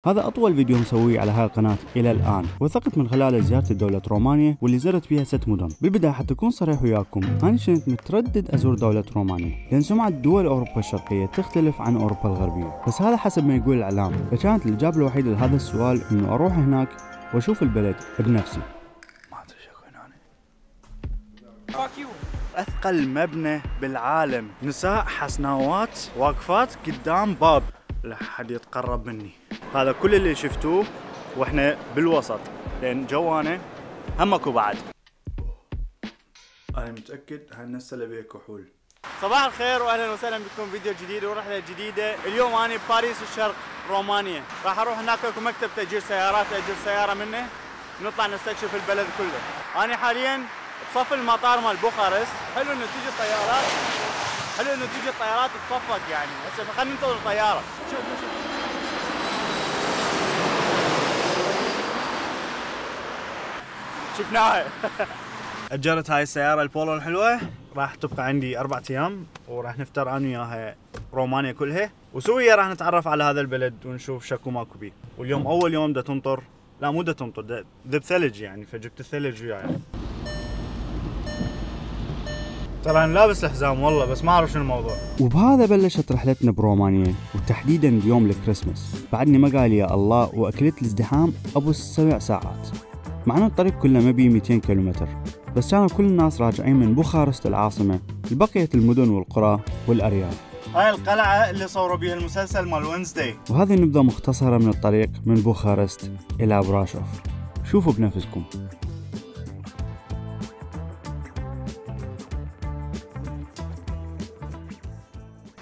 هذا أطول فيديو مسويه على هاي القناة إلى الآن، وثقت من خلاله زيارة دولة رومانيا واللي زرت فيها 6 مدن. بالبداية حتى أكون صريح وياكم، أنا كنت متردد أزور دولة رومانيا لأن سمعة دول أوروبا الشرقية تختلف عن أوروبا الغربية، بس هذا حسب ما يقول الإعلام، فكانت الإجابة الوحيدة لهذا السؤال إنه أروح هناك وأشوف البلد بنفسي. ما أدري شو هنا. أثقل مبنى بالعالم، نساء حسناوات واقفات قدام باب لا حد يتقرب مني. هذا كل اللي شفتوه واحنا بالوسط، لان جوانا هم اكو بعد. انا متاكد هالنسله بيها كحول. صباح الخير واهلا وسهلا بكم فيديو جديد ورحله جديده. اليوم انا بباريس الشرق رومانيا، راح اروح هناك اكو مكتب تاجير سيارات، اجر سياره منه نطلع نستكشف البلد كله. انا حاليا بصف المطار مال بوخارست. حلو انه تيجي الطيارات، حلو انه تيجي الطيارات بصفك يعني. هسه خلينا ننتظر الطياره. شوف شفناها. اجرت هاي السياره البولو الحلوه، راح تبقى عندي 4 ايام وراح نفتر انا وياها رومانيا كلها، وسويا راح نتعرف على هذا البلد ونشوف شكو ماكو بيه. واليوم اول يوم دا تمطر، لا مو دا تمطر، دا ذب ثلج يعني، فجبت الثلج وياي يعني. ترى انا لابس الحزام والله، بس ما اعرف شنو الموضوع. وبهذا بلشت رحلتنا برومانيا، وتحديدا بيوم الكريسماس. بعدني ما قال يا الله واكلت الازدحام ابو 7 ساعات، مع انه الطريق كله ما بيه 200 كيلومتر، بس كانوا كل الناس راجعين من بوخارست العاصمه لبقيه المدن والقرى والارياف. هاي القلعه اللي صوروا بيها المسلسل مال وينزداي. وهذه نبذه مختصره من الطريق من بوخارست الى براشوف، شوفوا بنفسكم.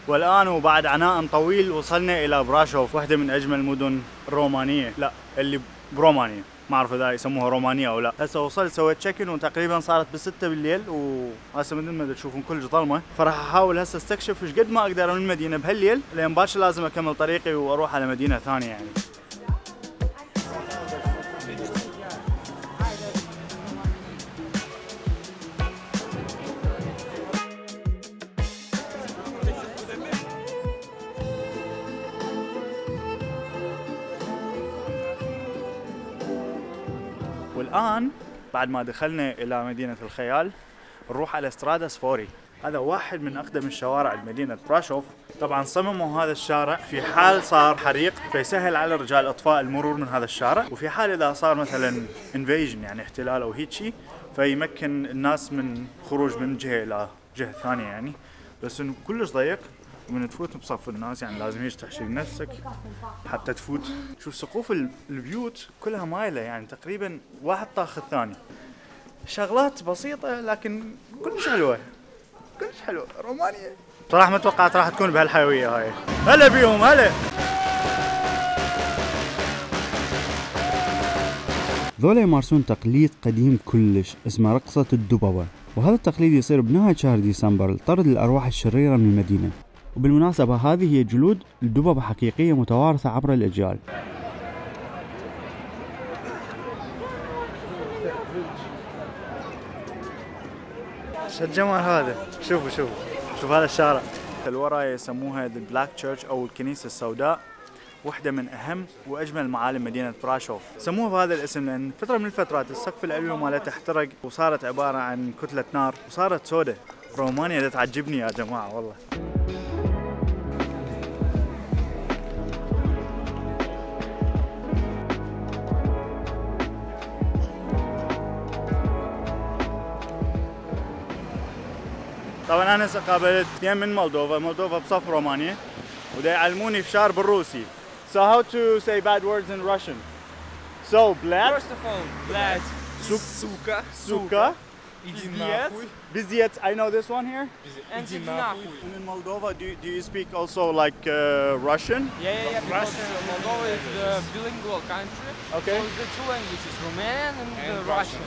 والآن وبعد عناء طويل وصلنا إلى براشوف، واحدة من أجمل المدن الرومانية، لا اللي برومانيا، ما أعرف إذا يسموها رومانيا أو لا. هسه وصلت سويت تشيكن وتقريبا صارت ب6 بالليل، وهسه مثل ما تشوفون كل ظلمة، فراح أحاول هسه استكشف ايش قد ما أقدر من المدينة بهالليل، لأن باكر لازم أكمل طريقي وأروح على مدينة ثانية يعني. والآن بعد ما دخلنا إلى مدينة الخيال نروح على استرادا سفوري. هذا واحد من أقدم الشوارع المدينة براشوف. طبعا صمموا هذا الشارع في حال صار حريق، فيسهل على رجال الإطفاء المرور من هذا الشارع، وفي حال إذا صار مثلا انفيجن يعني احتلال أو هيك شيء، فيمكن الناس من خروج من جهة إلى جهة ثانية يعني. بس إنه كلش ضيق، ومن تفوت بصف الناس يعني لازم هيك تحشيل نفسك حتى تفوت. شوف سقوف البيوت كلها مايله يعني، تقريبا واحد طاخ الثاني. شغلات بسيطه لكن كلش حلوه، كلش حلوه رومانيا. صراحه ما توقعت راح تكون بهالحيويه هاي. هلا بيهم هلا. ذولا يمارسون تقليد قديم كلش اسمه رقصه الدببه، وهذا التقليد يصير بنهايه شهر ديسمبر لطرد الارواح الشريره من المدينه. وبالمناسبة هذه هي جلود الدببة حقيقية متوارثة عبر الأجيال. شو الجمال هذا؟ شوفوا هذا الشارع. الوراء يسموها The Black Church أو الكنيسة السوداء، واحدة من أهم وأجمل معالم مدينة براشوف. سموها بهذا الاسم لأن فترة من الفترات السقف العلوي مالتها احترق وصارت عبارة عن كتلة نار وصارت سوداء. رومانيا تعجبني يا جماعة والله. طبعا انا قابلت اثنين من مولدوفا بصف رومانيا، ودا يعلموني فشار بالروسي. So how to say bad words in Russian? So blad. First of all, blad. Suka. Biziet. I know this one here. And nахуй. In Moldova, do you speak also like Russian? Yeah. Because Moldova is a bilingual country. Okay. So the 2 languages, Romanian and Russian.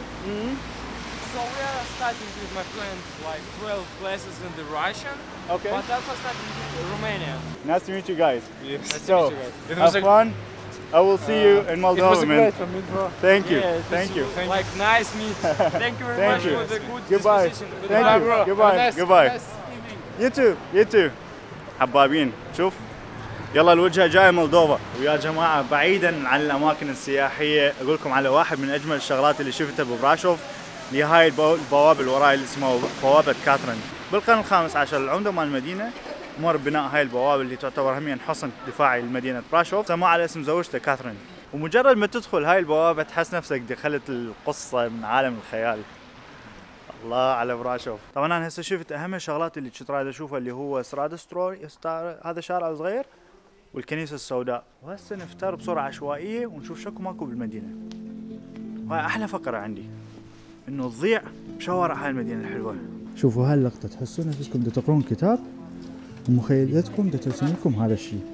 So we are starting with my friends like 12 classes in the Russian. Okay. But also starting with Romanian. Nice to meet you guys. Yes. So, have fun. I will see you in Moldova. It was great for me, bro. Thank you. Yeah, Thank you. Like nice meet. Thank you very much for the good Goodbye. disposition. Thank you. Bro. Goodbye. Nice. Goodbye. Nice evening. You too. You too. حبابين. شوف يلا الوجهة جاية مولدوفا. ويا جماعة بعيدا عن الأماكن السياحية أقول لكم على واحد من أجمل الشغلات اللي شفتها ببراشوف، اللي هاي البوابة اللي وراي اللي اسمها بوابة كاثرين. بالقرن الخامس عشر العمدة مال المدينة مر بناء هاي البوابة اللي تعتبر هميا حصن دفاعي لمدينة براشوف، سموه على اسم زوجته كاثرين. ومجرد ما تدخل هاي البوابة تحس نفسك دخلت القصة من عالم الخيال. الله على براشوف. طبعا انا هسه شفت اهم الشغلات اللي كنت رايد اشوفها، اللي هو هذا شارع صغير والكنيسة السوداء. وهسه نفتر بصورة عشوائية ونشوف شكو ماكو بالمدينة. وهاي احلى فقرة عندي، انه تضيع بشوارع هاي المدينة الحلوة. شوفوا هاي اللقطة، تحسون نفسكم دا تقرون كتاب ومخيلتكم دا ترسم لكم هذا الشيء.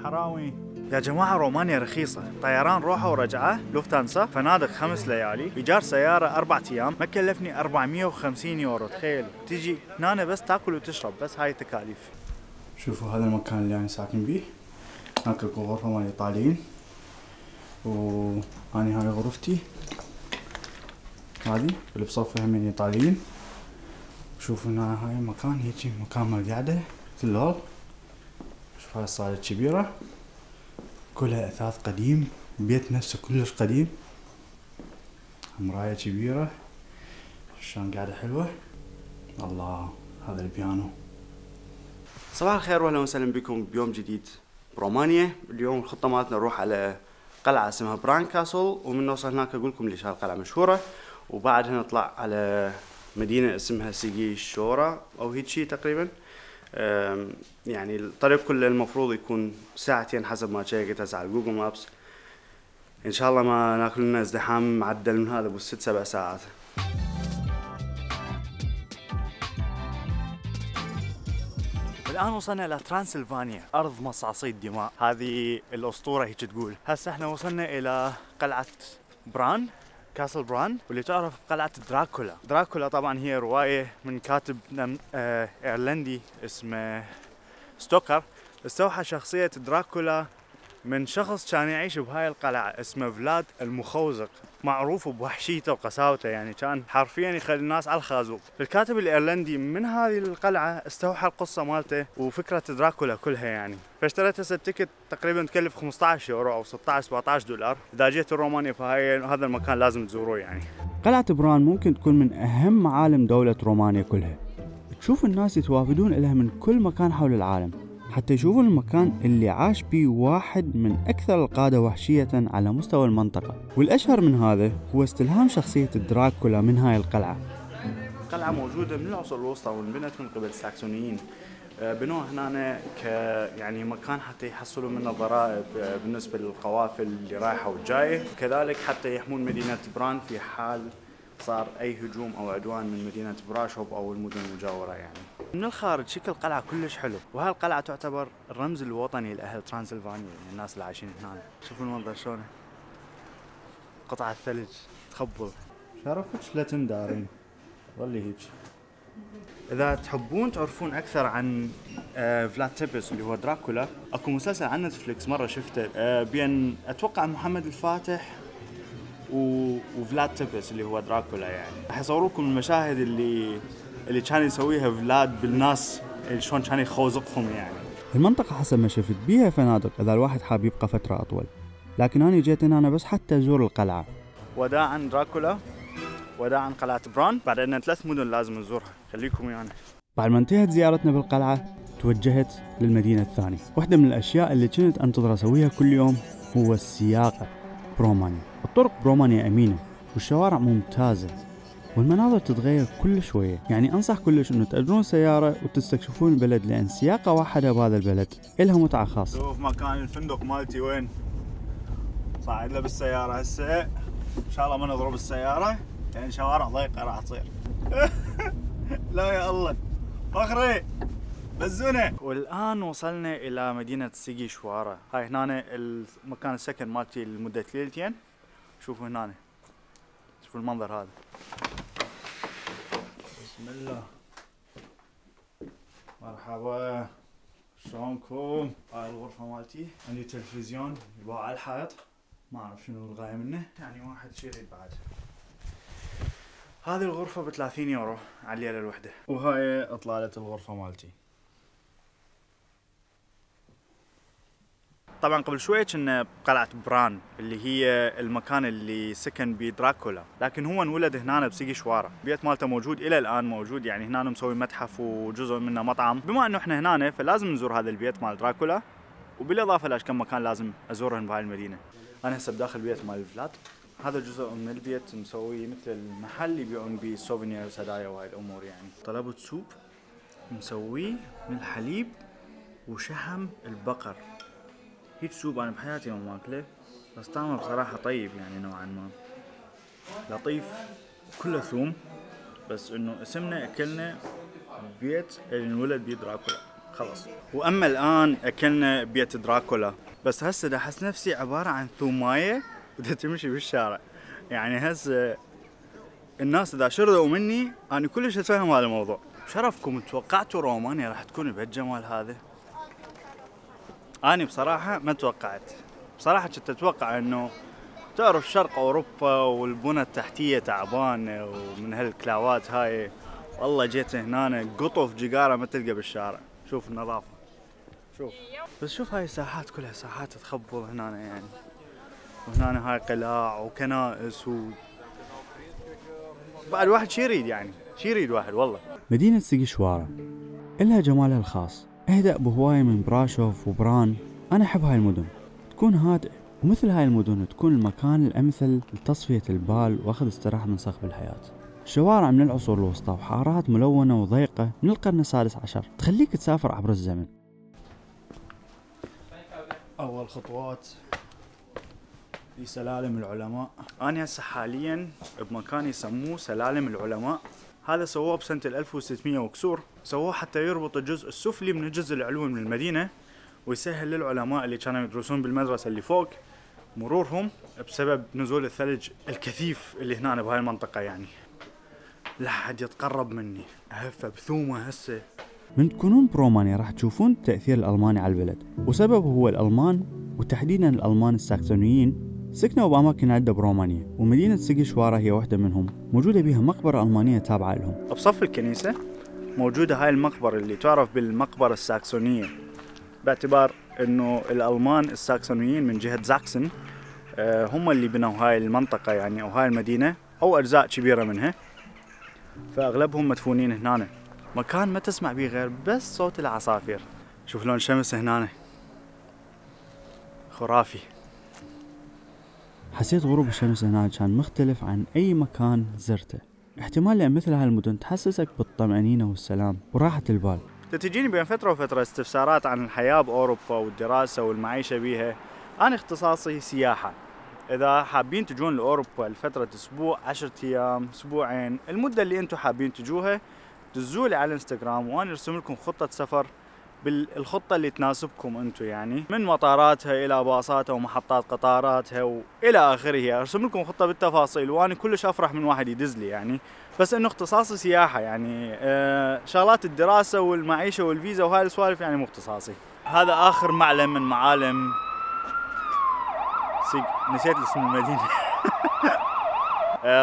حراوي يا جماعة. رومانيا رخيصة، طيران روحة ورجعة لوفتانسا، فنادق 5 ليالي، إيجار سيارة 4 أيام، ما كلفني 450 يورو. تخيلوا تيجي هنا بس تاكل وتشرب، بس هاي التكاليف. شوفوا هذا المكان اللي أنا ساكن بيه، هناك غرفة مال الإيطاليين، وأني هاي غرفتي هذه اللي بصفها من الإيطاليين. شوفوا هنا هاي المكان هيجي مكان مال قعدة في الهول. شوف هاي الصالة الكبيرة كلها أثاث قديم، البيت نفسه كلش قديم، مراية كبيرة، شلون قاعدة حلوة. الله هذا البيانو. صباح الخير واهلا وسهلا بكم بيوم جديد برومانيا. اليوم الخطة مالتنا نروح على قلعة اسمها بران كاسل، ومن نوصل هناك اقول لكم ليش هالقلعة مشهورة، وبعدها نطلع على مدينة اسمها سيجي شورا او هيك شيء تقريبا. يعني الطريق كله المفروض يكون ساعتين حسب ما شيكت هسه على جوجل مابس. ان شاء الله ما ناكل لنا ازدحام معدل من هذا بالست 7 ساعات. الآن وصلنا إلى ترانسلفانيا، أرض مصاصي الدماء، هذه الأسطورة هيك تقول. هسه احنا وصلنا إلى قلعة بران، كاسل بران، واللي تعرف بقلعة دراكولا. دراكولا طبعا هي رواية من كاتب ايرلندي اسمه ستوكر، استوحى شخصية دراكولا من شخص كان يعيش بهاي القلعة اسمه فلاد المخوزق، معروف بوحشيته وقساوته، يعني كان حرفيا يخلي الناس على الخازوق. الكاتب الايرلندي من هذه القلعة استوحى القصة مالته وفكرة دراكولا كلها يعني. فاشتريت هسه التيكت تقريبا تكلف 15 يورو او 16 17 دولار. اذا جيت رومانيا هذا المكان لازم تزوروه يعني. قلعة بران ممكن تكون من اهم معالم دولة رومانيا كلها. تشوف الناس يتوافدون لها من كل مكان حول العالم حتى يشوفون المكان اللي عاش بيه واحد من أكثر القادة وحشية على مستوى المنطقة. والأشهر من هذا هو استلهام شخصية دراكولا من هاي القلعة. القلعة موجودة من العصور الوسطى وانبنت من قبل الساكسونيين. بنوها هنا يعني مكان حتى يحصلوا منه ضرائب بالنسبة للقوافل اللي رايحة والجاية، وكذلك حتى يحمون مدينة بران في حال صار أي هجوم أو عدوان من مدينة براشوف أو المدن المجاورة يعني. من الخارج شكل القلعة كلش حلو، وهاي القلعة تعتبر الرمز الوطني لأهل ترانسلفانيا، يعني الناس اللي عايشين هنا. شوفوا المنظر شلونه، قطع الثلج تخبل. شرفتش لا تندارين ظلي هيك. إذا تحبون تعرفون أكثر عن فلاد تيبس اللي هو دراكولا، أكو مسلسل عن نتفليكس مرة شفته بين أتوقع محمد الفاتح وفلاد تيبس اللي هو دراكولا. يعني راح يصوروكم المشاهد اللي كان يسويها فلاد بالناس، شلون كان يخوزقهم يعني. المنطقة حسب ما شفت بيها فنادق إذا الواحد حاب يبقى فترة أطول، لكن أنا جيت هنا بس حتى أزور القلعة. وداعا دراكولا، وداعا قلعة بران. بعد عندنا 3 مدن لازم نزورها، خليكم ويانا. بعد ما انتهت زيارتنا بالقلعة توجهت للمدينة الثانية. واحدة من الأشياء اللي كنت أنتظر أسويها كل يوم هو السياقة برومانيا. الطرق برومانيا أمينة والشوارع ممتازة والمناظر تتغير كل شوية، يعني أنصح كلش إنه تأجرون سيارة وتستكشفون البلد، لأن سياقة واحدة بهذا البلد إلها متعة خاصة. شوف مكان الفندق مالتي وين، صاعد له بالسيارة هسه، إن شاء الله ما نضرب السيارة لأن شوارع ضيقة راح تصير. لا يا الله فخري بزونة. والآن وصلنا إلى مدينة سيجي شوارا. هاي هنا المكان السكن مالتي لمدة ليلتين. شوفوا هنا، شوفوا المنظر هذا، بسم الله. مرحبا، شلونكم؟ هاي الغرفة مالتي، عندي تلفزيون يباع على الحائط، ما اعرف شنو الغاية منه، يعني واحد شي يريد بعد. هذه الغرفة ب30 يورو على الليلة الوحدة، وهاي اطلالة الغرفة مالتي. طبعا قبل شوي كنا بقلعة بران اللي هي المكان اللي سكن بيه دراكولا، لكن هو انولد هنا بسيجي شوارع، البيت مالته موجود الى الان موجود، يعني هنا مسوي متحف وجزء منه مطعم. بما انه احنا هنا فلازم نزور هذا البيت مال دراكولا، وبالاضافه لاش كم مكان لازم ازورهم بهاي المدينه. انا هسه بداخل البيت مال فلاد، هذا جزء من البيت مسوي مثل المحل يبيعون بيه سوفينيرز هدايا وهاي الامور. يعني طلبت سوب مسويه من الحليب وشحم البقر، هيك سوب انا بحياتي ما ماكله، بس طعمه بصراحه طيب يعني نوعا ما لطيف، كله ثوم، بس انه اسمنا اكلنا بيت اللي انولد بيه دراكولا خلص. واما الان اكلنا بيت دراكولا، بس هسه دا احس نفسي عباره عن ثومايه بدها تمشي بالشارع. يعني هسه الناس اذا شردوا مني انا كلش اتفهم هذا الموضوع. شرفكم توقعتوا رومانيا راح تكون بهالجمال هذا؟ أنا بصراحة ما توقعت، بصراحة كنت أتوقع إنه تعرف شرق أوروبا والبنى التحتية تعبانة ومن هالكلاوات هاي، والله جيت هنا قطف جيجارة ما تلقى بالشارع. شوف النظافة، شوف بس شوف هاي الساحات كلها ساحات تخبل هنا يعني، وهنا هاي قلاع وكنائس بعد واحد شي يريد، يعني شي يريد واحد والله. مدينة سيجي شوارع إلها جمالها الخاص، اهدأ بهواية من براشوف وبران. أنا أحب هاي المدن، تكون هادئة، ومثل هاي المدن تكون المكان الأمثل لتصفية البال وأخذ استراحة من صخب الحياة. شوارع من العصور الوسطى وحارات ملونة وضيقة من القرن ال16 تخليك تسافر عبر الزمن. أول خطوات لسلالم العلماء. أنا هسه حاليا بمكان يسموه سلالم العلماء، هذا سووه بسنة 1600 وكسور، سووه حتى يربط الجزء السفلي من الجزء العلوي من المدينة، ويسهل للعلماء اللي كانوا يدرسون بالمدرسة اللي فوق مرورهم بسبب نزول الثلج الكثيف اللي هنا بهاي المنطقة. يعني لا حد يتقرب مني، أهفه بثومة هسه. من تكونون برومانيا راح تشوفون التأثير الألماني على البلد، وسببه هو الألمان، وتحديدا الألمان الساكسونيين سكنوا بأماكن عدة برومانيا، ومدينة سيجي شوارع هي واحدة منهم، موجودة بها مقبرة ألمانية تابعة لهم. بصف الكنيسة موجودة هاي المقبرة اللي تعرف بالمقبرة الساكسونية، باعتبار انه الألمان الساكسونيين من جهة زاكسن هم اللي بنوا هاي المنطقة يعني، او هاي المدينة او اجزاء كبيرة منها، فاغلبهم مدفونين هنا. مكان ما تسمع بيه غير بس صوت العصافير. شوف لون الشمس هنا خرافي. حسيت غروب الشمس هناك كان مختلف عن أي مكان زرته، احتمال لأن مثل هالمدن تحسسك بالطمأنينة والسلام وراحة البال. تجيني بين فترة وفترة استفسارات عن الحياة بأوروبا والدراسة والمعيشة بيها. أنا اختصاصي سياحة، إذا حابين تجون لأوروبا لفترة أسبوع 10 أيام أسبوعين، المدة اللي أنتم حابين تجوها دزولي على الانستغرام وأنا أرسم لكم خطة سفر بالخطة اللي تناسبكم أنتم، يعني من مطاراتها إلى باصاتها ومحطات قطاراتها وإلى آخره. أرسم لكم خطة بالتفاصيل، وأنا كلش أفرح من واحد يدزلي يعني، بس إنه اختصاصي سياحة يعني، شغلات الدراسة والمعيشة والفيزا وهاي السوالف يعني مو اختصاصي. هذا آخر معلم من معالم نسيت اسم المدينة.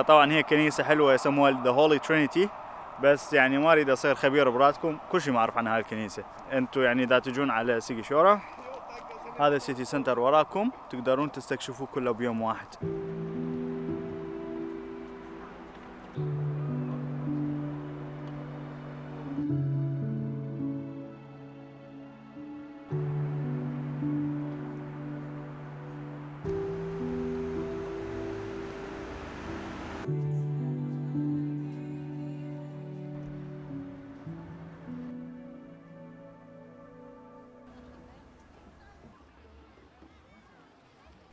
طبعا هي كنيسة حلوة يسموها The Holy Trinity، بس يعني ما اريد اصير خبير براسكم، كل شيء ما اعرف عن هاي الكنيسة. انتم يعني اذا تجون على سيجي شوارع، هذا السيتي سنتر وراكم، تقدرون تستكشفوه كله بيوم واحد.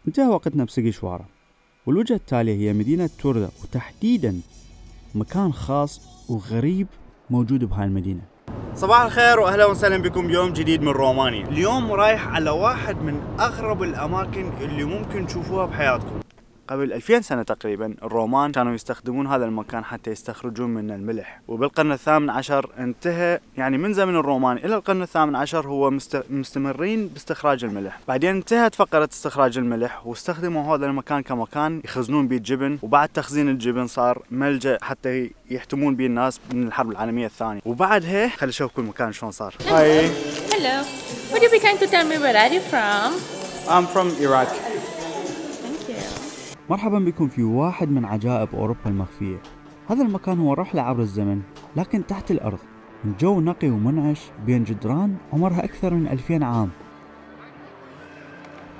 انتهى وقتنا بسيجي شوارع، والوجهة التالية هي مدينة توردا، وتحديدا مكان خاص وغريب موجود بهاي المدينة. صباح الخير واهلا وسهلا بكم بيوم جديد من رومانيا. اليوم رايح على واحد من اغرب الاماكن اللي ممكن تشوفوها بحياتكم. قبل 2000 سنة تقريبا الرومان كانوا يستخدمون هذا المكان حتى يستخرجون منه الملح، وبالقرن الثامن عشر انتهى، يعني من زمن الرومان إلى القرن الثامن عشر هو مستمرين باستخراج الملح. بعدين انتهت فقرة استخراج الملح واستخدموا هذا المكان كمكان يخزنون به الجبن، وبعد تخزين الجبن صار ملجأ حتى يحتمون به الناس من الحرب العالمية الثانية. وبعدها خلي اشوفكم المكان شلون صار. هاي. Hello. Would you be kind to tell me where are you from? I'm from Iraq. Thank you. مرحبا بكم في واحد من عجائب أوروبا المخفية. هذا المكان هو رحلة عبر الزمن لكن تحت الأرض، من جو نقي ومنعش بين جدران عمرها أكثر من 2000 عام.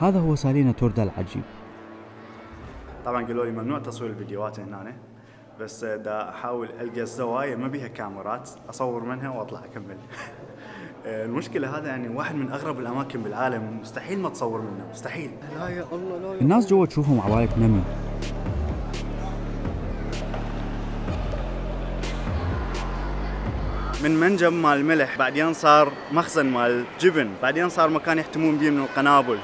هذا هو سالينا توردا العجيب. طبعا قالوا لي ممنوع تصوير الفيديوهات هنا، بس دا احاول القى الزوايا ما بيها كاميرات اصور منها واطلع اكمل. المشكله هذا يعني واحد من اغرب الاماكن بالعالم، مستحيل ما تصور منه، مستحيل. لا يا الله لا. الناس جوا تشوفهم عباية نمل. من منجم مال الملح، بعدين صار مخزن مال جبن، بعدين صار مكان يحتمون به من القنابل،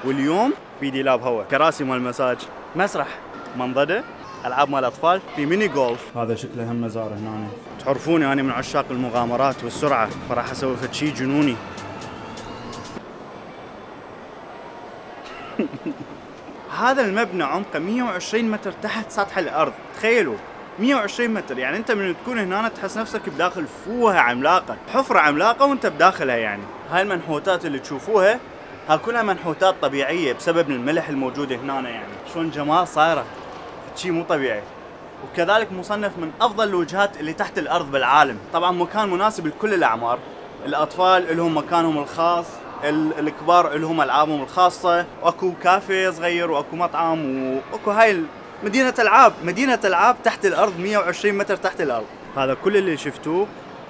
واليوم بيدي لاب هوا، كراسي مال مساج، مسرح، منضدة، العاب مال اطفال، في ميني جولف. هذا شكله هم مزار هنا. تعرفوني انا من عشاق المغامرات والسرعه، فراح اسوي فد شيء جنوني. هذا المبنى عمقه 120 متر تحت سطح الارض، تخيلوا 120 متر، يعني انت من تكون هنا تحس نفسك بداخل فوهه عملاقه، حفره عملاقه وانت بداخلها. يعني هاي المنحوتات اللي تشوفوها ها كلها منحوتات طبيعيه بسبب الملح الموجود هنا. يعني شلون جمال صايره، شيء مو طبيعي. وكذلك مصنف من افضل الوجهات اللي تحت الارض بالعالم. طبعا مكان مناسب لكل الاعمار، الاطفال لهم مكانهم الخاص، الكبار لهم العابهم الخاصه، واكو كافيه صغير واكو مطعم واكو هاي مدينه العاب، مدينه العاب تحت الارض 120 متر تحت الارض. هذا كل اللي شفتوه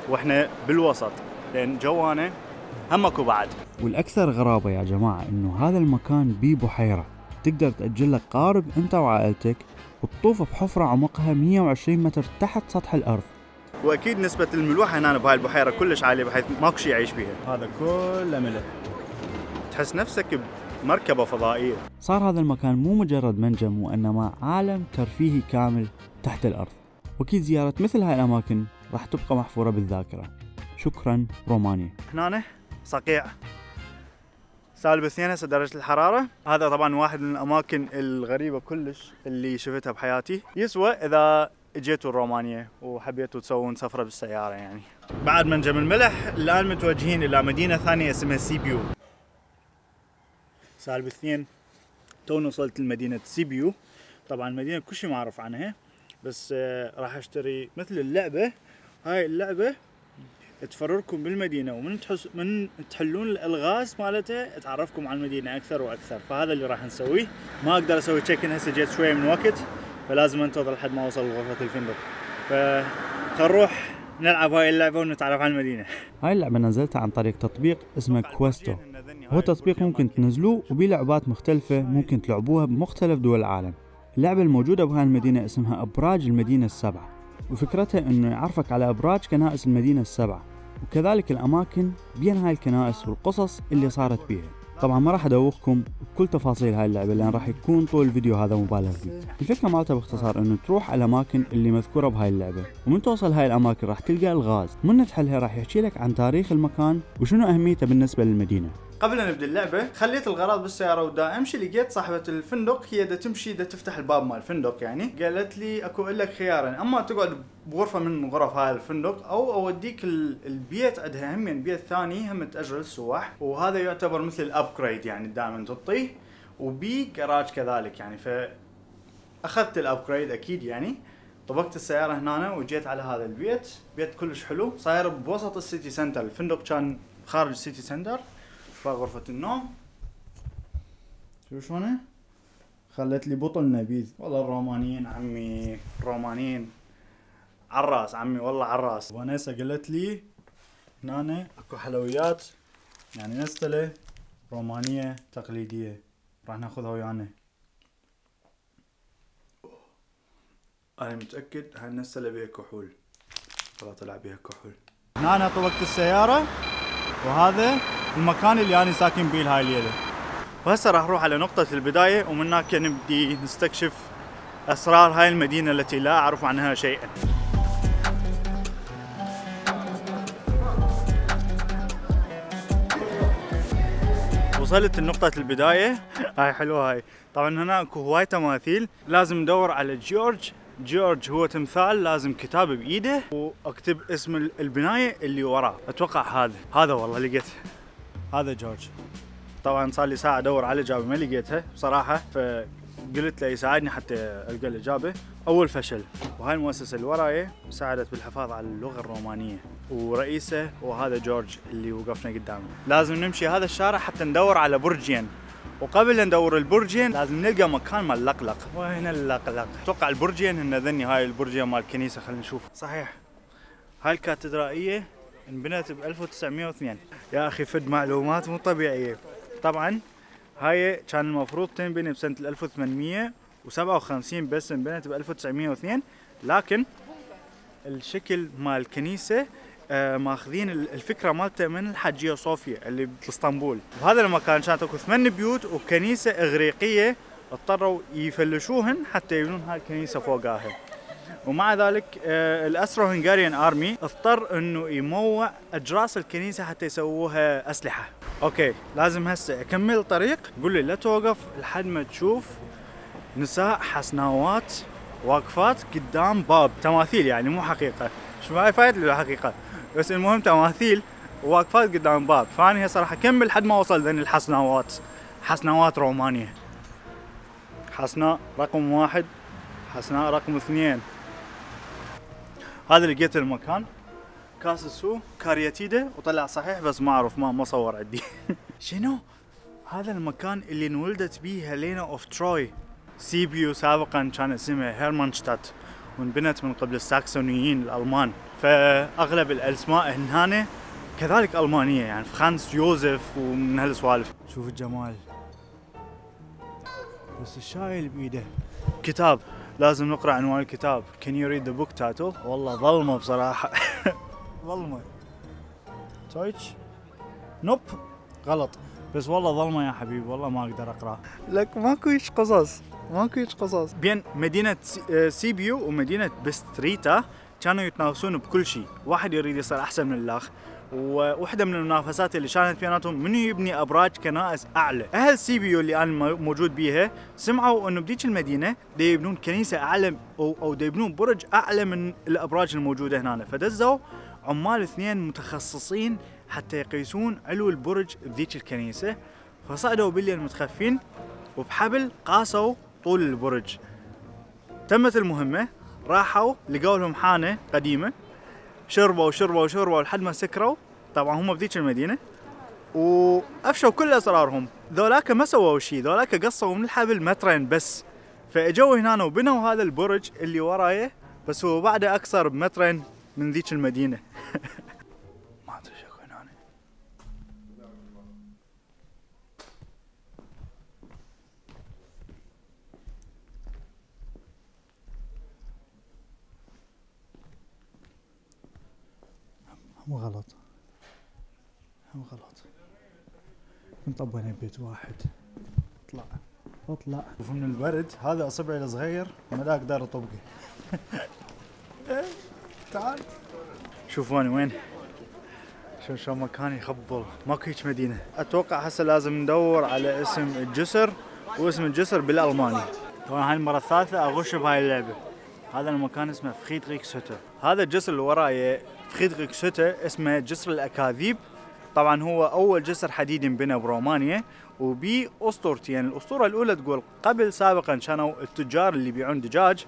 واحنا بالوسط، لان جوانا هم اكو بعد. والأكثر غرابة يا جماعة إنه هذا المكان بيه بحيرة، تقدر تأجل لك قارب أنت وعائلتك وتطوف بحفرة عمقها 120 متر تحت سطح الأرض. واكيد نسبة الملوحة هنا بهاي البحيرة كلش عالية بحيث ماكو شيء يعيش بيها. هذا كله ملح، تحس نفسك بمركبة فضائية. صار هذا المكان مو مجرد منجم وإنما عالم ترفيهي كامل تحت الأرض، وأكيد زيارة مثل هاي الأماكن راح تبقى محفورة بالذاكرة. شكرا رومانيا. هنا صقيع سالب 2 هسه درجة الحرارة. هذا طبعا واحد من الأماكن الغريبة كلش اللي شفتها بحياتي، يسوى إذا اجيتوا رومانيا وحبيتوا تسوون سفرة بالسيارة. يعني بعد منجم الملح الآن متوجهين إلى مدينة ثانية اسمها سيبيو. سالب 2 تونا وصلت لمدينة سيبيو. طبعا المدينة كل شيء ما أعرف عنها، بس راح أشتري مثل اللعبة. هاي اللعبة تفرركم بالمدينة، ومن من تحلون الألغاز مالتها تعرفكم على المدينة أكثر وأكثر. فهذا اللي راح نسويه. ما أقدر أسوي تشيك إن، هسه جيت شوية من وقت، فلازم أنتظر لحد ما أوصل لغرفة الفندق. فنروح نلعب هاي اللعبة ونتعرف على المدينة. هاي اللعبة نزلتها عن طريق تطبيق اسمه كويستو. هو تطبيق ممكن تنزلوه وبيه لعبات مختلفة ممكن تلعبوها بمختلف دول العالم. اللعبة الموجودة بهاي المدينة اسمها أبراج المدينة السبعة، وفكرتها إنه يعرفك على أبراج كنائس المدينة السبعة، وكذلك الأماكن بين هاي الكنائس والقصص اللي صارت بيها. طبعا ما راح ادوخكم بكل تفاصيل هاي اللعبه لان راح يكون طول الفيديو هذا مبالغ فيه. الفكره مالتها باختصار انه تروح على الاماكن اللي مذكوره بهاي اللعبه، ومن توصل هاي الاماكن راح تلقى الغاز، من تحلها راح يحكي لك عن تاريخ المكان وشنو اهميته بالنسبه للمدينه. قبل أن نبدأ اللعبة خليت الغراض بالسيارة ودا أمشي، لقيت صاحبة الفندق هي دا تمشي دا تفتح الباب مال الفندق. يعني قالت لي أكو لك خيارين، أما تقعد بغرفة من غرف هذا الفندق أو أوديك البيت عندها هم بيت ثاني هم تأجر للسواح، وهذا يعتبر مثل الأبجريد يعني دائما تعطيه، وبي جراج كذلك. يعني فأخذت الأبجريد أكيد. يعني طبقت السيارة هنا وجيت على هذا البيت. بيت كلش حلو، صاير بوسط السيتي سنتر. الفندق كان خارج السيتي سنتر، فغرفة النوم شو شلونه؟ خلت لي بطل نبيذ. والله الرومانيين عمي، الرومانيين عالراس عمي، والله عالراس. ونيسة قالت لي هنا اكو حلويات يعني نستلة رومانية تقليدية، راح ناخذها ويانا. انا متأكد هاي النستلة بيها كحول، والله طلع بيها كحول. هنا طبقت السيارة، وهذا المكان اللي أنا ساكن بيه هاي الليلة. وهسه راح نروح على نقطة البداية ومن هناك نبدي نستكشف أسرار هاي المدينة التي لا أعرف عنها شيئا. وصلت لنقطة البداية. هاي حلوة هاي. طبعا هناك هواي تماثيل، لازم ندور على جورج. جورج هو تمثال، لازم كتاب بإيده واكتب اسم البناية اللي وراه. اتوقع هذا والله لقيت هذا جورج. طبعا صار لي ساعة ادور على الاجابة ما لقيتها بصراحة، فقلت له يساعدني حتى القى الاجابة. اول فشل. وهاي المؤسسة اللي وراي ساعدت بالحفاظ على اللغة الرومانية، ورئيسه وهذا جورج اللي وقفنا قدامه. لازم نمشي هذا الشارع حتى ندور على برجين، وقبل ندور البرجين لازم نلقى مكان مال لقلق. وين اللقلق؟ اتوقع البرجين هن ذني. هاي البرجين مال الكنيسة. خلينا نشوف. صحيح هاي الكاتدرائية انبنت ب 1902. يا اخي فد معلومات مو طبيعية. طبعا هاي كان المفروض تنبني بسنة 1857 بس انبنت ب 1902. لكن الشكل مال الكنيسة ماخذين الفكرة مالته من الحاجية صوفيا اللي باسطنبول. وهذا المكان كانت اكو 8 بيوت وكنيسة اغريقية اضطروا يفلشوهن حتى يبنون هاي الكنيسة فوقاها. ومع ذلك الأسترو هنغاريان آرمي اضطر انه يموع اجراس الكنيسة حتى يسووها اسلحة. اوكي لازم هسه اكمل الطريق. قول لي لا توقف لحد ما تشوف نساء حسناوات واقفات قدام باب. تماثيل يعني مو حقيقة. شو فايت لي حقيقة، بس المهم تماثيل وواقفات قدام باب. فاني هسه راح اكمل لحد ما اوصل ذني الحسناوات. حسناوات رومانية. حسناء رقم 1، حسناء رقم 2. هذا لقيت المكان كاسسو كارياتيدا وطلع صحيح بس ما اعرف ما صور عندي. شنو هذا المكان اللي انولدت به هيلينا اوف تروي. سيبيو سابقا كان اسمها هيرمانشتات وانبنت من قبل الساكسونيين الالمان، فاغلب الاسماء هنا كذلك المانيه يعني فرانس يوزف ومن هالسوالف. شوف الجمال. بس الشايل بايده كتاب، لازم نقرا عنوان الكتاب. Can you read the book title؟ والله ظلمه بصراحه. ظلمه. تويتش؟ نوب غلط، بس والله ظلمه يا حبيبي والله ما اقدر اقرا لك. ماكو هيك قصص، ماكو هيك قصص. بين مدينه سيبيو ومدينه بستريتا كانوا يتنافسون بكل شيء، واحد يريد يصير احسن من الاخ. وواحدة من المنافسات اللي كانت بيناتهم منو يبني ابراج كنائس اعلى. اهل سيبيو اللي انا موجود بيها سمعوا انه بديك المدينه دي يبنون كنيسه اعلى او دي يبنون برج اعلى من الابراج الموجوده هنا، فدزوا عمال 2 متخصصين حتى يقيسون علو البرج بذيك الكنيسه. فصعدوا بالليل متخفين وبحبل قاسوا طول البرج. تمت المهمه، راحوا لقوا لهم حانه قديمه، شربوا لحد ما سكروا. طبعا هم بذيك المدينه وافشوا كل اسرارهم. ذولاك ما سووا شيء، ذولاك قصوا من الحبل مترين بس. فاجوا هنا وبنوا هذا البرج اللي ورايه، بس هو بعده اكثر بمترين من ذيك المدينه. ما ادري شكو هنا. مو غلط، مو غلط. كنت طبينا بيت واحد. اطلع. شوف من البرد هذا اصبعي الصغير ما اقدر اطبقه. تعال شوفوني وين. شو مكان يخبل. ماكو هيك مدينه. اتوقع هسه لازم ندور على اسم الجسر، واسم الجسر بالالماني. طبعا هاي المره الثالثه اغش بهاي اللعبه. هذا المكان اسمه فريدريكسهوتة. هذا الجسر اللي وراي فريدريكسهوتة اسمه جسر الاكاذيب. طبعا هو اول جسر حديدي انبنى برومانيا، وبي اسطورتين. الاسطوره الاولى تقول قبل سابقا كانوا التجار اللي يبيعون دجاج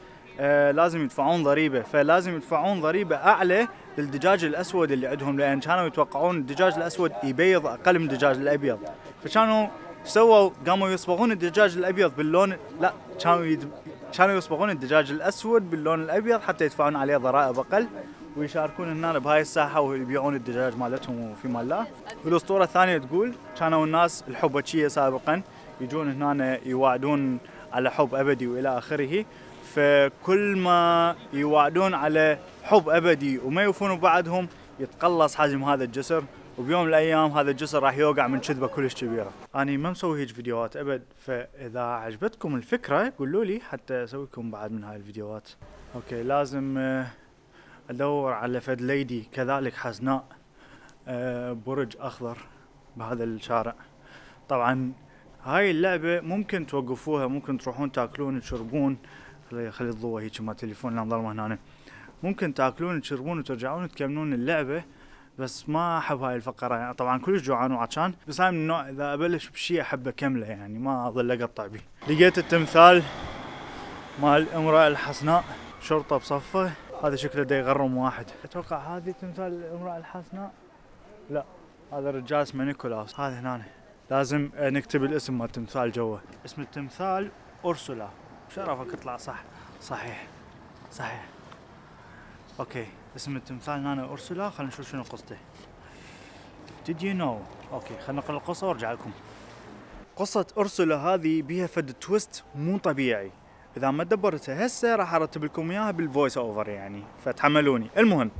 لازم يدفعون ضريبه، فلازم يدفعون ضريبه اعلى للدجاج الاسود اللي عندهم، لان كانوا يتوقعون الدجاج الاسود يبيض اقل من الدجاج الابيض. فكانوا سووا قاموا يصبغون الدجاج الابيض باللون، لا كانوا يصبغون الدجاج الاسود باللون الابيض حتى يدفعون عليه ضرائب اقل، ويشاركون هنا بهاي الساحه ويبيعون الدجاج مالتهم وفي مال الله. والاسطوره الثانيه تقول كانوا الناس الحبشيه سابقا يجون هنا يوعدون على حب ابدي والى اخره، فكل ما يوعدون على حب ابدي وما يوفون بعدهم يتقلص حجم هذا الجسر وبيوم من الايام هذا الجسر راح يوقع من كذبه كلش كبيره. اني ما مسوي هيج فيديوهات ابد، فاذا عجبتكم الفكره قولوا لي حتى اسوي لكم بعد من هاي الفيديوهات. اوكي لازم ادور على فد ليدي كذلك حسناء برج اخضر بهذا الشارع. طبعا هاي اللعبه ممكن توقفوها، ممكن تروحون تاكلون تشربون. خلي الضوء هيك ما تليفون لان ظلمه هنا. ممكن تاكلون تشربون وترجعون تكملون اللعبه، بس ما احب هاي الفقره يعني. طبعا كلش جوعان وعطشان، بس هاي من النوع اذا ابلش بشيء احب اكمله يعني، ما اظل اقطع به. لقيت التمثال مال الامراه الحسناء، شرطه بصفه. هذا شكله دا يغرم واحد. اتوقع هذه تمثال الامراه الحسناء، لا هذا الرجال اسمه نيكولاس. هذا هنا لازم نكتب الاسم مال التمثال جوا. اسم التمثال أورسولا. شرفك اطلع صح. صحيح اوكي. اسم التمثال هنا أورسولا. خلينا نشوف شنو قصته. Did you know؟ اوكي خلينا نقرا القصة وارجع لكم. قصة أورسولا هذه بيها فد تويست مو طبيعي. اذا ما دبرتها هسه راح ارتب لكم اياها بالفويس اوفر يعني، فتحملوني. المهم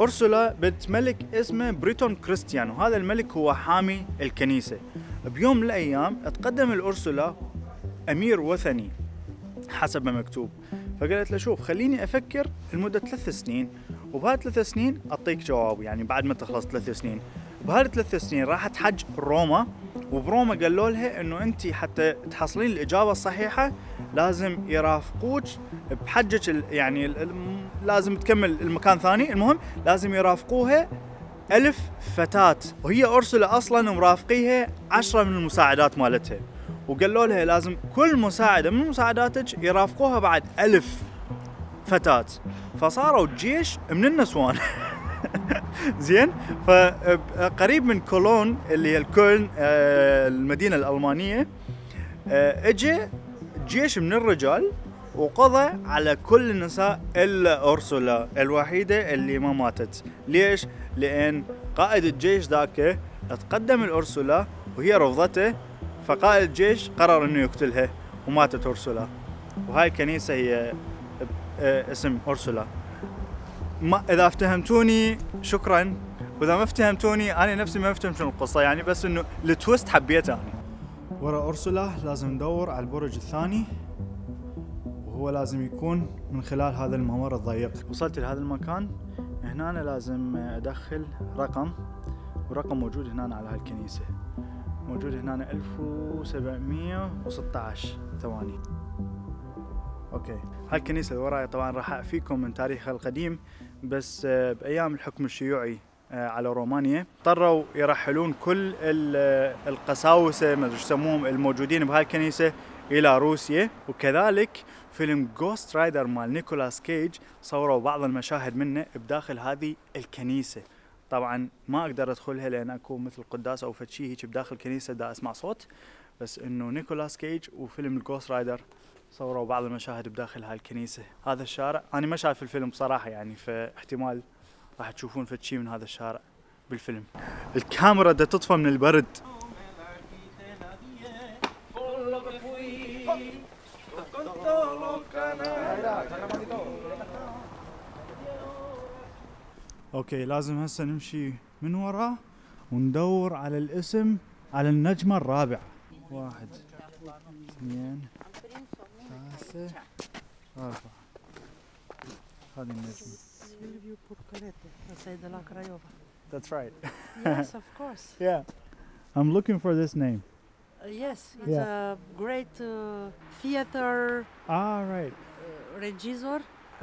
أورسولا بنت ملك اسمه بريتون كريستيان، وهذا الملك هو حامي الكنيسة. بيوم من الأيام تقدم الأورسولا أمير وثني حسب ما مكتوب، فقالت له شوف خليني أفكر لمدة 3 سنين، وبهذه 3 سنين أعطيك جواب يعني بعد ما تخلص 3 سنين. بهذه 3 سنين راحت حج روما، وبروما قالوا لها إنه أنت حتى تحصلين الإجابة الصحيحة لازم يرافقوك بحجك يعني لازم تكمل المكان ثاني. المهم لازم يرافقوها 1000 فتاة، وهي أورسولا أصلاً مرافقيها 10 من المساعدات مالتها، وقالوا لها لازم كل مساعدة من مساعداتك يرافقوها بعد 1000 فتاة، فصاروا جيش من النسوان. زين. فقريب من كولون اللي هي الكولن المدينة الألمانية، اجى جيش من الرجال وقضى على كل النساء إلا أورسولا الوحيدة اللي ما ماتت. ليش؟ لأن قائد الجيش ذاك تقدم الأورسولا وهي رفضته، فقائد الجيش قرر إنه يقتلها وماتت أورسولا. وهاي الكنيسة هي اسم أورسولا. ما إذا افتهمتوني شكرا، وإذا ما افتهمتوني أنا نفسي ما فهمت شنو القصة يعني، بس إنه التويست حبيته أنا. ورا أورسولا لازم ندور على البرج الثاني، وهو لازم يكون من خلال هذا الممر الضيق. وصلت لهذا المكان، هنا أنا لازم أدخل رقم، ورقم موجود هنا على هالكنيسة، موجود هنا 1716 ثواني. اوكي هالكنيسة اللي وراي طبعا راح أعفيكم من تاريخها القديم، بس بأيام الحكم الشيوعي على رومانيا اضطروا يرحلون كل القساوسة ما يسموهم الموجودين بهالكنيسة إلى روسيا. وكذلك فيلم جوست رايدر مال نيكولاس كيج صوروا بعض المشاهد منه بداخل هذه الكنيسة. طبعا ما اقدر ادخلها لان اكو مثل قداس او فد شيء هيك بداخل الكنيسة دا اسمع صوت، بس انه نيكولاس كيج وفيلم الجوست رايدر صوروا بعض المشاهد بداخل هاي الكنيسة. هذا الشارع انا ما شايف الفيلم بصراحة يعني، فاحتمال راح تشوفون فد شيء من هذا الشارع بالفيلم. الكاميرا دا تطفى من البرد. اوكي لازم هسه نمشي من وراه وندور على الاسم على النجمة الرابعة. 1 2 3 4 هذه النجمة. Silviu Purcălete, ăsta e de la Craiova. That's right. Yes, of course. Yeah. I'm looking for this name. Yes, it's a great theater Right. regisseur.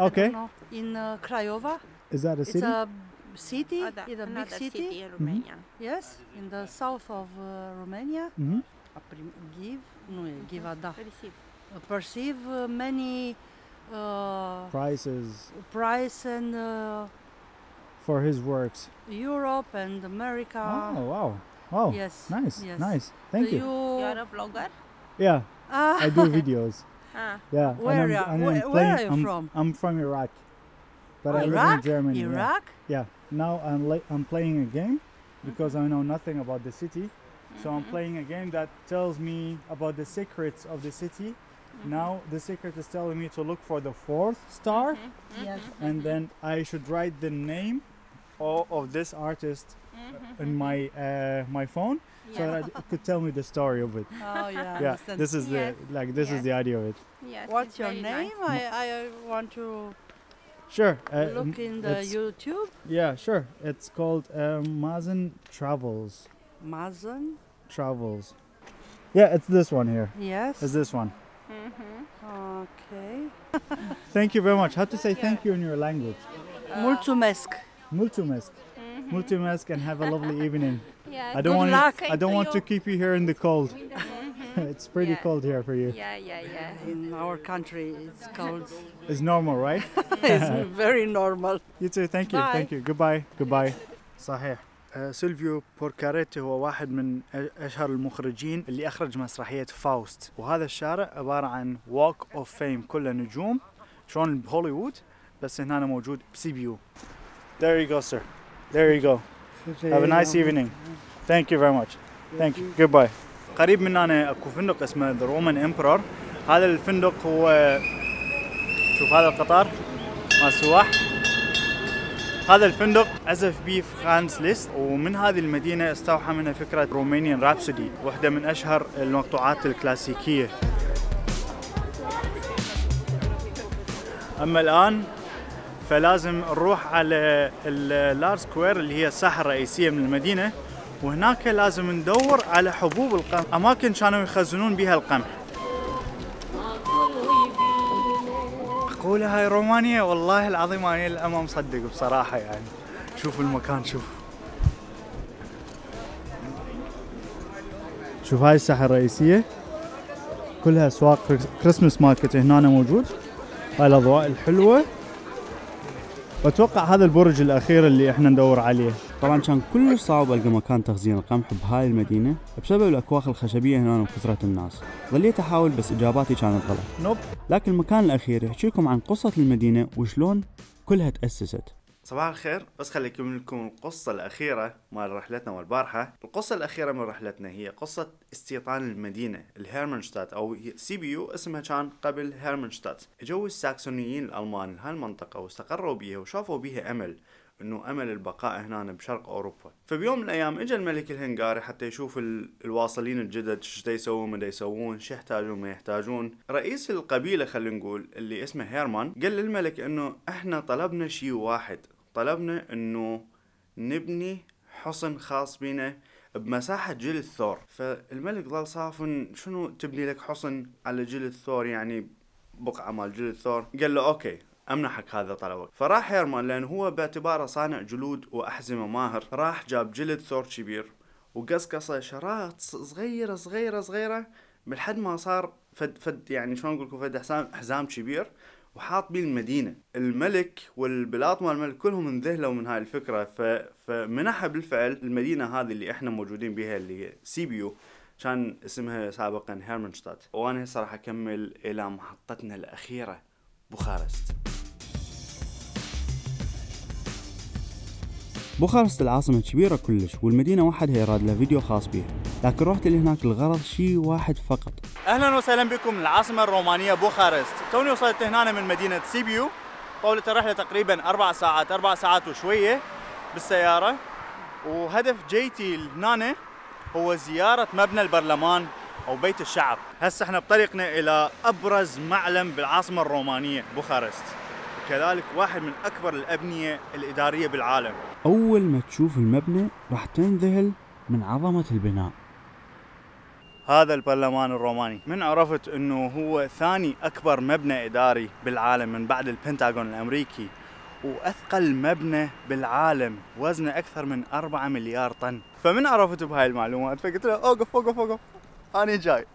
Okay. I don't know, in Craiova. Is that a city? It's a city, Oh, da, it's a big another city. in Romania. Yes, in the south of Romania. Mm-hmm. Give a da. Receive. Perceive many Prices prize and for his works. Europe and America. Oh wow. Oh. Yes. Nice. Yes. Nice. Thank you. You are a vlogger? Yeah. I do videos. Yeah. Where are you from? I'm from Iraq. But I live Iraq? in Germany. yeah. Iraq? Yeah. Now I'm playing a game because I know nothing about the city. So I'm playing a game that tells me about the secrets of the city. Now the secret is telling me to look for the 4th star, Yes. and then I should write the name of this artist in my phone, so Yeah. that it could tell me the story of it. Oh yeah. Yeah, understand. this is Yes. this is Yes. the idea of it. Yes, What's it's your very name? nice. I want to Sure. look in the it's- YouTube. Yeah, sure. It's called Mazen Travels. Mazen. Travels. Yeah, it's this one here. Yes. It's this one. Okay. Thank you very much. How to say thank you in your language? Mulțumesc. Mulțumesc. Mulțumesc, and have a lovely evening. Yeah, I don't Good want luck. I don't want to keep you here in the cold. It's pretty Yeah. cold here for you. Yeah. In our country, it's cold. It's normal, right? It's very normal. You too. Thank you. Bye. Thank you. Goodbye. صحيح. سيلفيو بوركاريتي هو واحد من أشهر المخرجين اللي أخرج مسرحية فاوست، وهذا الشارع عبارة عن Walk of Fame كله نجوم شلون بهوليوود، بس هنا موجود بسيبيو. There you go, sir. There you go. Have a nice evening. Thank you very much. Thank you. Goodbye. قريب مننا اكو فندق اسمه The Roman Emperor. هذا الفندق هو، شوف هذا القطار مال السواح، هذا الفندق عزف به فرانز ليست، ومن هذه المدينة استوحى منها فكرة رومانيان رابسودي، واحدة من أشهر المقطوعات الكلاسيكية. أما الآن فلازم نروح على اللار سكوير اللي هي الساحة الرئيسية من المدينة، وهناك لازم ندور على حبوب القمح، أماكن كانوا يخزنون بها القمح. أقولها هاي رومانيا، والله العظيم أنا الأمام ما مصدق بصراحة يعني. شوف المكان، شوف هاي الساحة الرئيسية كلها أسواق كريسماس ماركت هنا موجود، هاي الأضواء الحلوة، وأتوقع هذا البرج الأخير اللي إحنا ندور عليه. طبعا كان كلش صعب ألقى مكان تخزين القمح بهاي المدينة بسبب الأكواخ الخشبية هنا وكثرة الناس. ظليت أحاول بس إجاباتي كانت غلط. نوب. لكن المكان الأخير يحكي لكم عن قصة المدينة وشلون كلها تأسست. صباح الخير، بس خلي أكمل لكم القصة الأخيرة مال رحلتنا والبارحة. القصة الأخيرة من رحلتنا هي قصة استيطان المدينة الهيرمنشتات، أو سيبيو اسمها كان قبل هيرمنشتات. اجوا الساكسونيين الألمان لهالمنطقة واستقروا بيها وشافوا بيها أمل، إنه أمل البقاء هنا بشرق أوروبا. فبيوم من الأيام إجا الملك الهنغاري حتى يشوف الواصلين الجدد شو يسوون ما يسوون، شو يحتاجون ما يحتاجون. رئيس القبيلة خلينا نقول اللي اسمه هيرمان قال للملك إنه إحنا طلبنا شيء واحد، طلبنا إنه نبني حصن خاص بينا بمساحة جلد ثور. فالملك ظل صافن، شنو تبني لك حصن على جلد ثور، يعني بقعة مال جلد ثور؟ قال له أوكي أمنحك هذا طلبك. فراح هيرمان لأنه هو باعتباره صانع جلود وأحزمة ماهر، راح جاب جلد ثور كبير وقصقصه شرات صغيرة صغيرة صغيرة بالحد ما صار فد يعني شلون نقول لكم فد حزام كبير، وحاط بيه المدينة. الملك والبلاط مال الملك كلهم انذهلوا من هاي الفكرة، فمنحها بالفعل المدينة هذه اللي احنا موجودين بها اللي هي سيبيو، كان اسمها سابقا هيرمنشتات. وانا هسه راح اكمل الى محطتنا الاخيرة بوخارست. بوخارست العاصمة كبيرة كلش، والمدينة وحدها يراد لها فيديو خاص بيها، لكن رحت لهناك لغرض شيء واحد فقط. اهلا وسهلا بكم من العاصمة الرومانية بوخارست. توني وصلت هنا من مدينة سيبيو، طولت الرحلة تقريبا 4 ساعات وشوية بالسيارة، وهدف جيتي هنا هو زيارة مبنى البرلمان او بيت الشعب. هسه احنا بطريقنا الى ابرز معلم بالعاصمة الرومانية بوخارست، وكذلك واحد من اكبر الابنية الادارية بالعالم. اول ما تشوف المبنى راح تنذهل من عظمة البناء. هذا البرلمان الروماني، من عرفت انه هو ثاني اكبر مبنى اداري بالعالم من بعد البنتاغون الامريكي، واثقل مبنى بالعالم، وزنه اكثر من 4 مليار طن. فمن عرفت بهاي المعلومات فقلت له اوقف أنا جاي.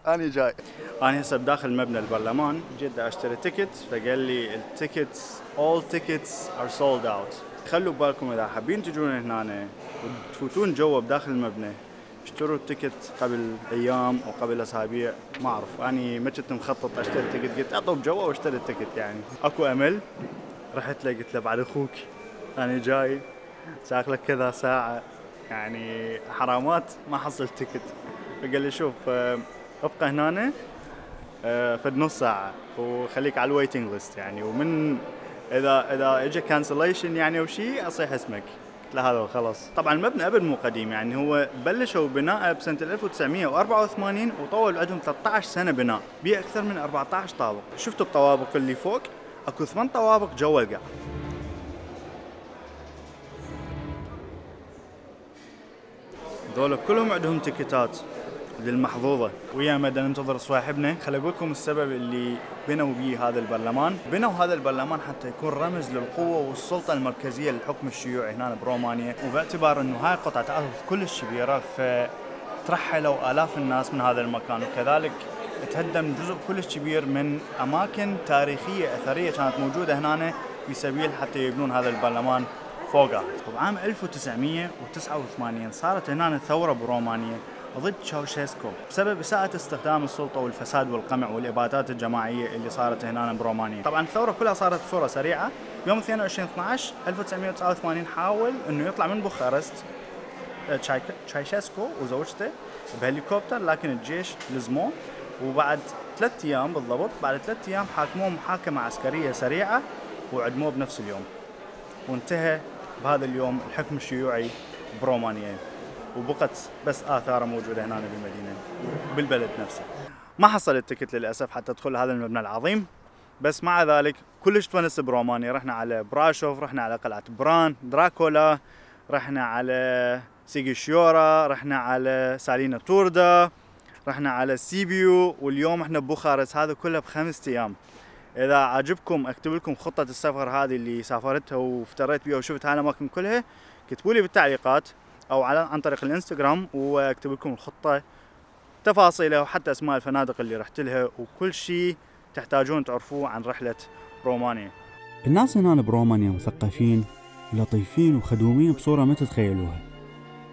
أنا هسه بداخل مبنى البرلمان، جيت أشتري تيكت، فقال لي التيكتس all tickets are sold out. خلوا بالكم إذا حابين تجون هنا وتفوتون جوا بداخل المبنى، اشتروا التيكت قبل أيام أو قبل أسابيع، ما أعرف، أنا ما كنت مخطط أشتري تيكت، قلت أطب جوا واشتري التيكت يعني أكو أمل. رحت له قلت له بعد أخوك أنا جاي، ساق لك كذا ساعة يعني حرامات ما حصل تيكت. فقال لي شوف ابقى هنا فد نص ساعة وخليك على الويتنج ليست يعني، ومن اذا اجى كانسليشن يعني او شيء اصيح اسمك. لهذا وخلص. طبعا المبنى ابد مو قديم، يعني هو بلشوا بناءه بسنه 1984 وطول عندهم 13 سنه بناء، بيه اكثر من 14 طابق. شفتوا الطوابق اللي فوق؟ اكو 8 طوابق جوا القاع. ذولا كلهم عندهم تيكتات للمحظوظة. ويا مدى ننتظر صواحبنا، خل اقول لكم السبب اللي بنوا بيه هذا البرلمان. بنوا هذا البرلمان حتى يكون رمز للقوة والسلطة المركزية للحكم الشيوعي هنا برومانيا، وباعتبار انه هاي قطعة ارض كلش كبيرة فترحلوا آلاف الناس من هذا المكان، وكذلك تهدم جزء كلش كبير من اماكن تاريخية اثرية كانت موجودة هنا في سبيل حتى يبنون هذا البرلمان فوقها. وبعام 1989 صارت هنا ثورة برومانيا ضد تشاوشيسكو بسبب إساءة استخدام السلطة والفساد والقمع والإبادات الجماعية اللي صارت هنا برومانيا. طبعا الثورة كلها صارت بصورة سريعة. يوم 22/12/1989 حاول انه يطلع من بوخارست تشاوشيسكو وزوجته بهليكوبتر، لكن الجيش لزموه، وبعد 3 أيام بالضبط، بعد 3 أيام حاكموه محاكمة عسكرية سريعة وعدموه بنفس اليوم، وانتهى بهذا اليوم الحكم الشيوعي برومانيا، وبقت بس آثاره موجودة هنا بالمدينة بالبلد نفسه. ما حصل التكت للأسف حتى أدخل هذا المبنى العظيم، بس مع ذلك كلش تونس برومانيا. رحنا على براشوف، رحنا على قلعة بران دراكولا، رحنا على سيغيشيورا، رحنا على سالينا توردا، رحنا على سيبيو، واليوم احنا ببوخارست. هذا كله ب5 أيام. إذا عجبكم أكتب لكم خطة السفر هذه اللي سافرتها وافتريت بيها وشفت هالأماكن كلها، كتبوا لي بالتعليقات أو عن طريق الانستغرام، واكتب لكم الخطة تفاصيلها وحتى أسماء الفنادق اللي رحت لها وكل شيء تحتاجون تعرفوه عن رحلة رومانيا. الناس هنا برومانيا مثقفين ولطيفين وخدومين بصورة ما تتخيلوها.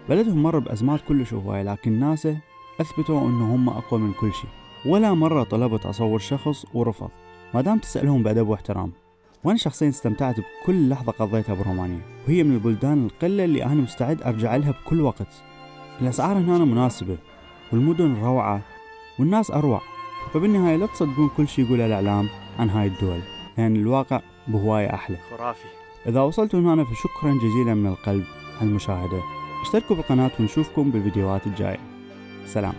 بلدهم مر بأزمات كلش هواية، لكن ناسه أثبتوا إنه هم أقوى من كل شيء. ولا مرة طلبت أصور شخص ورفض ما دام تسألهم بأدب واحترام. وأنا شخصيا استمتعت بكل لحظة قضيتها برومانيا، وهي من البلدان القلة اللي أنا مستعد أرجع لها بكل وقت. الأسعار هنا مناسبة، والمدن روعة، والناس أروع. فبالنهاية لا تصدقون كل شيء يقوله الإعلام عن هاي الدول، لأن الواقع بهواية أحلى. خرافي. إذا وصلتوا هنا فشكرا جزيلا من القلب على المشاهدة. اشتركوا بالقناة ونشوفكم بالفيديوهات الجاية. سلام.